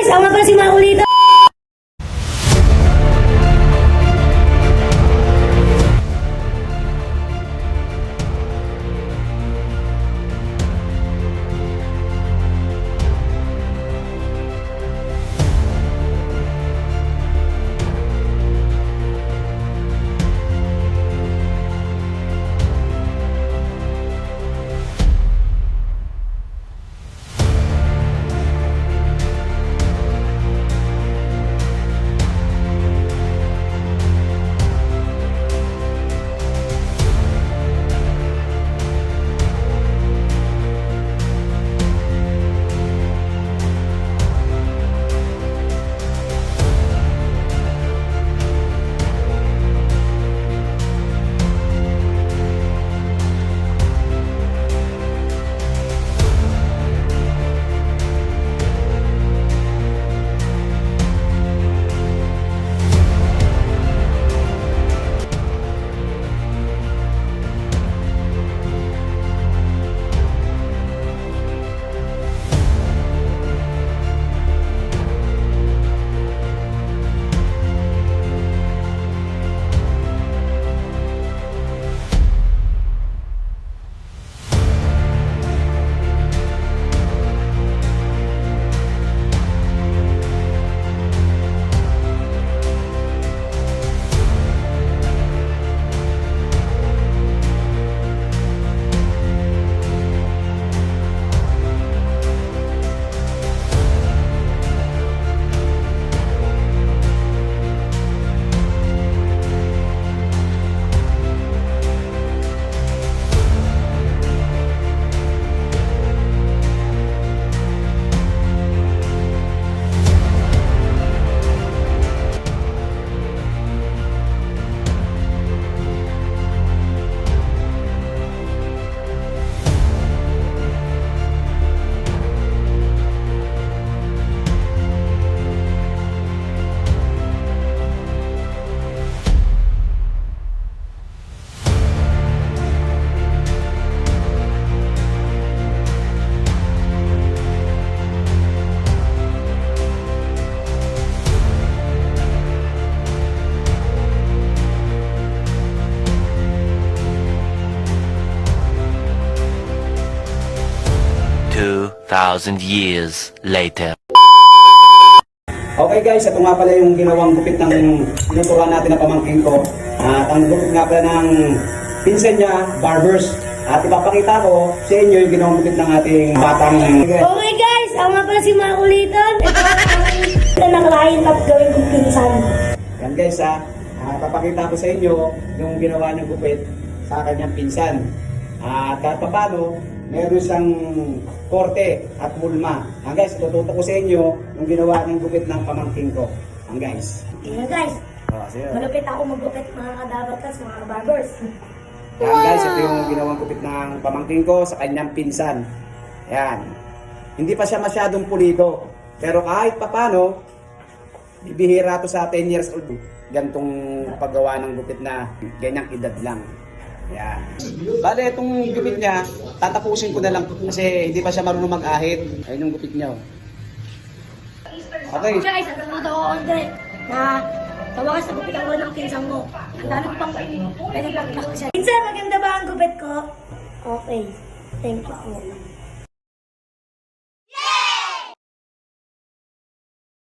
Sama pala si Marco dito. Thousand years later. Okay guys, ito nga pala yung ginawang gupit ng tinuturuan natin na pamangkin ko. At ang gupit nga pala ng pinsan niya, barbers. At ipapakita ko sa inyo yung ginawang gupit ng ating batang... Okay guys, sama pala si Marco dito. Ito na client at gawin kong pinsan. Yan guys papakita ko sa inyo yung ginawa niyang gupit sa kanyang pinsan. At kahit paano, meron siyang korte at mulma. Guys, tututo ko sa inyo yung ginawa ng gupit ng pamangkin ko. Guys. Tingnan guys, Sige. malupit ako magupit mga kadabatas, mga barbers. Guys, ito yung ginawang gupit ng pamangkin ko sa kanyang pinsan. Ayan. Hindi pa siya masyadong pulido. Pero kahit papano, bibihira to sa 10 years old. Gantong paggawa ng gupit na ganyang edad lang. Ayan. Bale, itong gupit niya, tatapusin ko na lang kasi hindi pa siya marunong mag-ahit. Ayun yung gupit niya. Okay. Guys, at ang ako Andre na tawagan sa gupit ako ng pinsan mo. Ang dami ko pang pwede pagkakasya. Pinsan, maganda ba ang gupit ko? Okay. Thank you po.